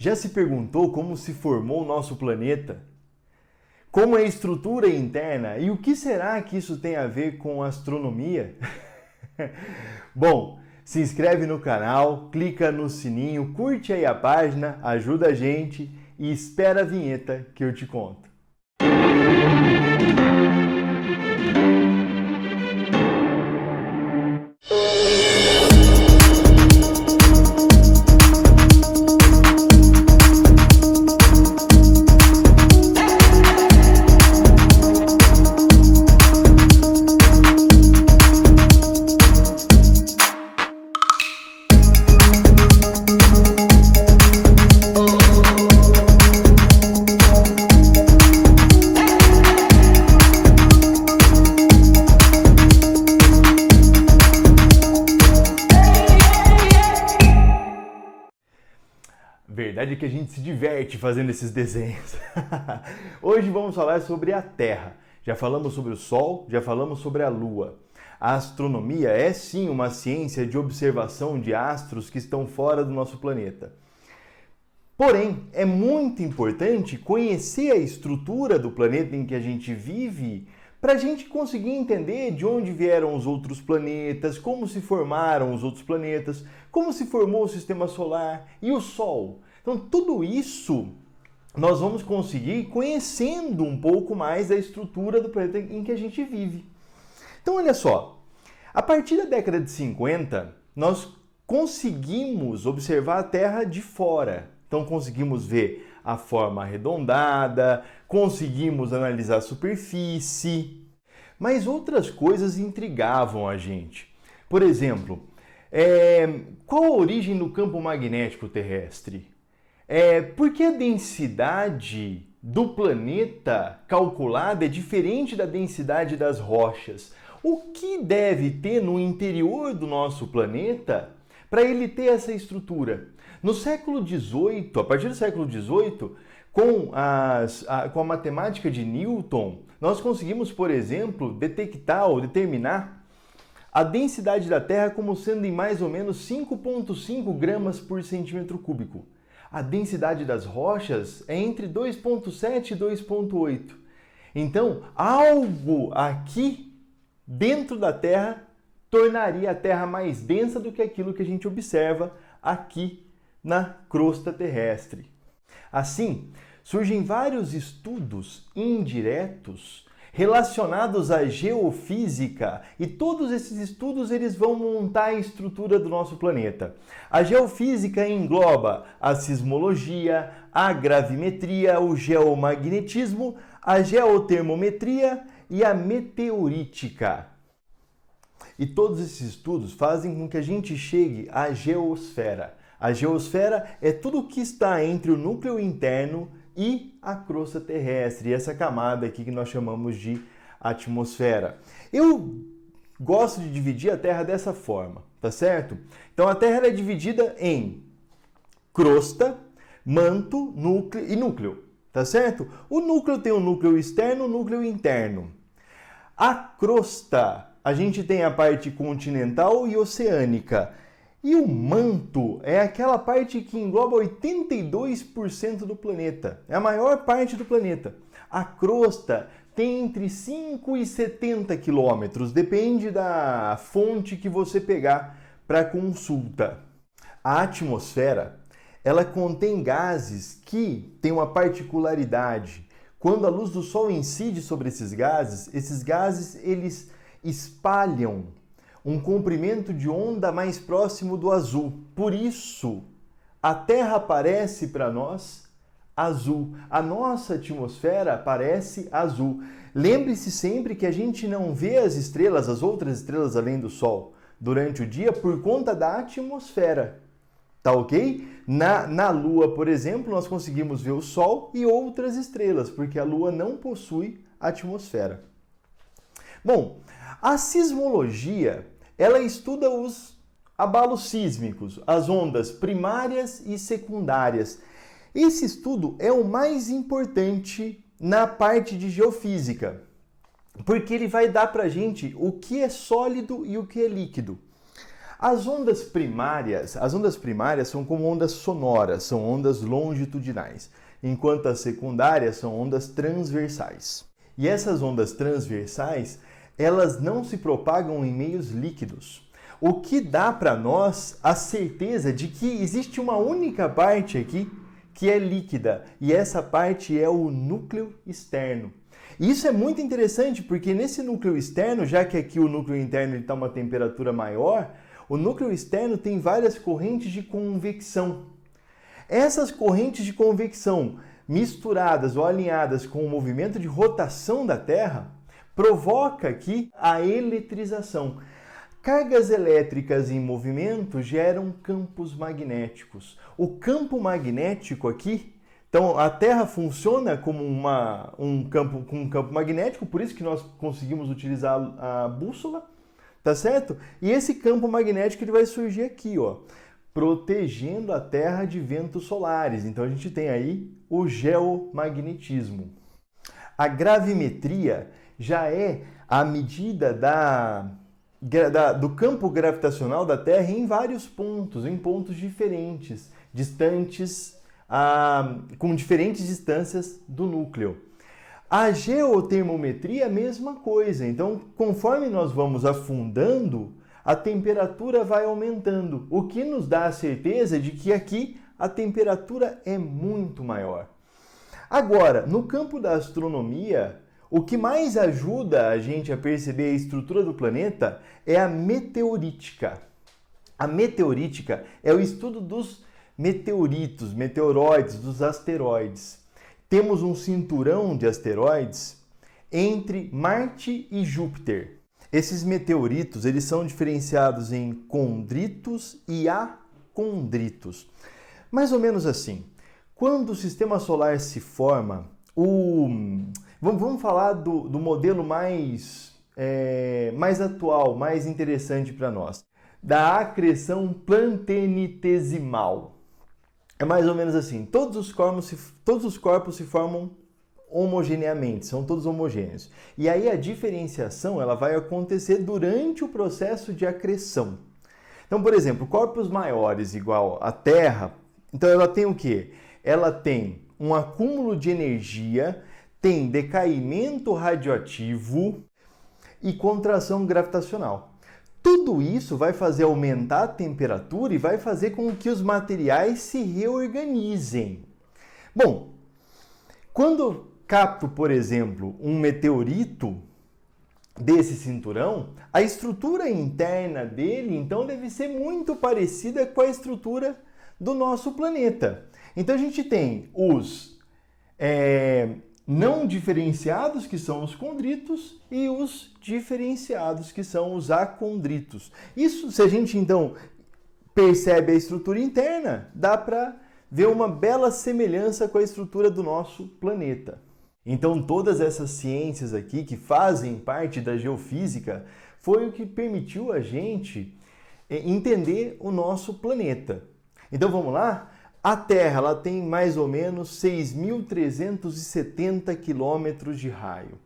Já se perguntou como se formou o nosso planeta? Como é a estrutura interna? E o que será que isso tem a ver com astronomia? Bom, se inscreve no canal, clica no sininho, curte aí a página, ajuda a gente e espera a vinheta que eu te conto. Verdade é que a gente se diverte fazendo esses desenhos. Hoje vamos falar sobre a Terra. Já falamos sobre o Sol, já falamos sobre a Lua. A astronomia é sim uma ciência de observação de astros que estão fora do nosso planeta. Porém, é muito importante conhecer a estrutura do planeta em que a gente vive para a gente conseguir entender de onde vieram os outros planetas, como se formaram os outros planetas, como se formou o sistema solar e o Sol. Então, tudo isso nós vamos conseguir conhecendo um pouco mais da estrutura do planeta em que a gente vive. Então, olha só, a partir da década de 50, nós conseguimos observar a Terra de fora. Então, conseguimos ver a forma arredondada, conseguimos analisar a superfície, mas outras coisas intrigavam a gente. Por exemplo, qual a origem do campo magnético terrestre? Por que a densidade do planeta calculada é diferente da densidade das rochas? O que deve ter no interior do nosso planeta para ele ter essa estrutura? No século XVIII, a partir do século XVIII, com a matemática de Newton, nós conseguimos, por exemplo, detectar ou determinar a densidade da Terra como sendo em mais ou menos 5,5 gramas por centímetro cúbico. A densidade das rochas é entre 2,7 e 2,8. Então, algo aqui dentro da Terra tornaria a Terra mais densa do que aquilo que a gente observa aqui na crosta terrestre. Assim, surgem vários estudos indiretos relacionados à geofísica e todos esses estudos eles vão montar a estrutura do nosso planeta. A geofísica engloba a sismologia, a gravimetria, o geomagnetismo, a geotermometria e a meteorítica. E todos esses estudos fazem com que a gente chegue à geosfera. A geosfera é tudo o que está entre o núcleo interno e a crosta terrestre, essa camada aqui que nós chamamos de atmosfera. Eu gosto de dividir a Terra dessa forma, tá certo? Então a Terra é dividida em crosta, manto, núcleo e núcleo, tá certo? O núcleo tem um núcleo externo e um núcleo interno. A crosta, a gente tem a parte continental e oceânica. E o manto é aquela parte que engloba 82% do planeta. É a maior parte do planeta. A crosta tem entre 5 e 70 quilômetros, depende da fonte que você pegar para consulta. A atmosfera, ela contém gases que têm uma particularidade. Quando a luz do Sol incide sobre esses gases eles espalham um comprimento de onda mais próximo do azul. Por isso, a Terra parece para nós azul. A nossa atmosfera parece azul. Lembre-se sempre que a gente não vê as estrelas, as outras estrelas além do Sol, durante o dia por conta da atmosfera. Tá ok? Na Lua, por exemplo, nós conseguimos ver o Sol e outras estrelas, porque a Lua não possui atmosfera. Bom, a sismologia, ela estuda os abalos sísmicos, as ondas primárias e secundárias. Esse estudo é o mais importante na parte de geofísica, porque ele vai dar para a gente o que é sólido e o que é líquido. As ondas primárias são como ondas sonoras, são ondas longitudinais, enquanto as secundárias são ondas transversais. E essas ondas transversais, elas não se propagam em meios líquidos, o que dá para nós a certeza de que existe uma única parte aqui que é líquida, e essa parte é o núcleo externo. E isso é muito interessante porque nesse núcleo externo, já que aqui o núcleo interno está a uma temperatura maior, o núcleo externo tem várias correntes de convecção. Essas correntes de convecção, misturadas ou alinhadas com o movimento de rotação da Terra, provoca aqui a eletrização. Cargas elétricas em movimento geram campos magnéticos. O campo magnético aqui, então a Terra funciona como um campo magnético, por isso que nós conseguimos utilizar a bússola, tá certo? E esse campo magnético ele vai surgir aqui, ó, protegendo a Terra de ventos solares. Então a gente tem aí o geomagnetismo. A gravimetria já é a medida do campo gravitacional da Terra em vários pontos, em pontos diferentes, distantes, com diferentes distâncias do núcleo. A geotermometria é a mesma coisa, então conforme nós vamos afundando, a temperatura vai aumentando, o que nos dá a certeza de que aqui a temperatura é muito maior. Agora, no campo da astronomia, o que mais ajuda a gente a perceber a estrutura do planeta é a meteorítica. A meteorítica é o estudo dos meteoritos, meteoroides, dos asteroides. Temos um cinturão de asteroides entre Marte e Júpiter. Esses meteoritos eles são diferenciados em condritos e acondritos. Mais ou menos assim, quando o sistema solar se forma, vamos falar do modelo mais atual, mais interessante para nós, da acreção plantenitesimal. É mais ou menos assim, todos os corpos se formam homogeneamente, são todos homogêneos. E aí a diferenciação ela vai acontecer durante o processo de acreção. Então, por exemplo, corpos maiores igual a Terra, então ela tem o quê? Ela tem um acúmulo de energia, tem decaimento radioativo e contração gravitacional. Tudo isso vai fazer aumentar a temperatura e vai fazer com que os materiais se reorganizem. Bom, quando capto, por exemplo, um meteorito desse cinturão, a estrutura interna dele, então, deve ser muito parecida com a estrutura do nosso planeta. Então, a gente tem os não diferenciados, que são os condritos, e os diferenciados, que são os acondritos. Isso, se a gente, então, percebe a estrutura interna, dá para ver uma bela semelhança com a estrutura do nosso planeta. Então, todas essas ciências aqui, que fazem parte da geofísica, foi o que permitiu a gente entender o nosso planeta. Então, vamos lá? A Terra ela tem mais ou menos 6.370 quilômetros de raio.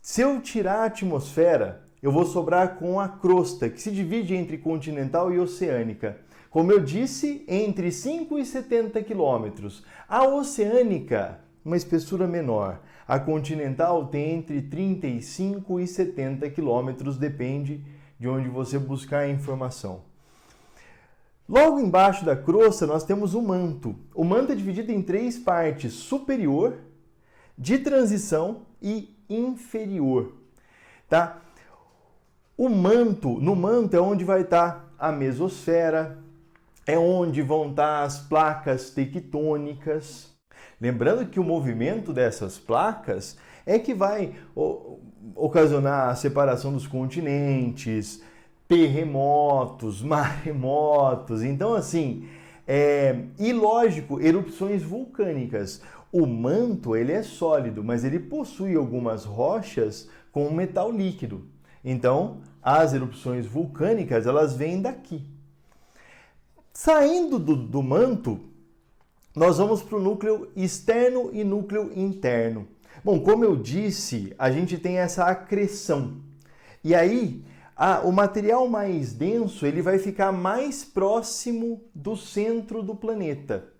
Se eu tirar a atmosfera, eu vou sobrar com a crosta, que se divide entre continental e oceânica. Como eu disse, entre 5 e 70 quilômetros. A oceânica, uma espessura menor. A continental tem entre 35 e 70 quilômetros, depende de onde você buscar a informação. Logo embaixo da crosta nós temos o manto. O manto é dividido em 3 partes: superior, de transição e inferior. Tá? No manto é onde vai estar a mesosfera, é onde vão estar as placas tectônicas. Lembrando que o movimento dessas placas é que vai ocasionar a separação dos continentes, terremotos, maremotos. Então, assim, e lógico, erupções vulcânicas. O manto, ele é sólido, mas ele possui algumas rochas com metal líquido. Então, as erupções vulcânicas, elas vêm daqui. Saindo do manto, nós vamos para o núcleo externo e núcleo interno. Bom, como eu disse, a gente tem essa acreção. E aí, O material mais denso ele vai ficar mais próximo do centro do planeta.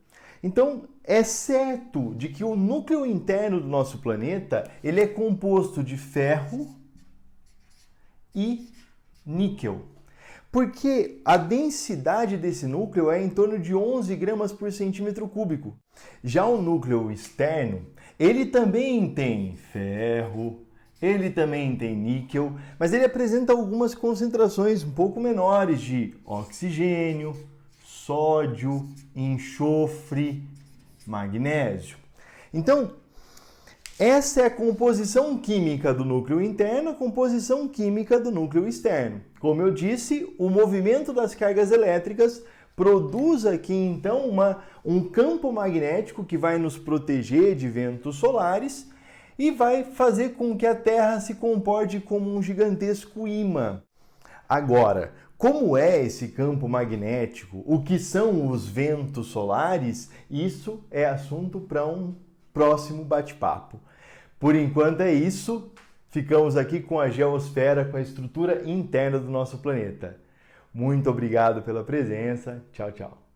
Então, é certo de que o núcleo interno do nosso planeta ele é composto de ferro e níquel. Porque a densidade desse núcleo é em torno de 11 gramas por centímetro cúbico. Já o núcleo externo, ele também tem ferro, ele também tem níquel, mas ele apresenta algumas concentrações um pouco menores de oxigênio, sódio, enxofre, magnésio. Então, essa é a composição química do núcleo interno, a composição química do núcleo externo. Como eu disse, o movimento das cargas elétricas produz aqui então um campo magnético que vai nos proteger de ventos solares e vai fazer com que a Terra se comporte como um gigantesco imã. Agora, como é esse campo magnético? O que são os ventos solares? Isso é assunto para um próximo bate-papo. Por enquanto é isso. Ficamos aqui com a geosfera, com a estrutura interna do nosso planeta. Muito obrigado pela presença. Tchau, tchau.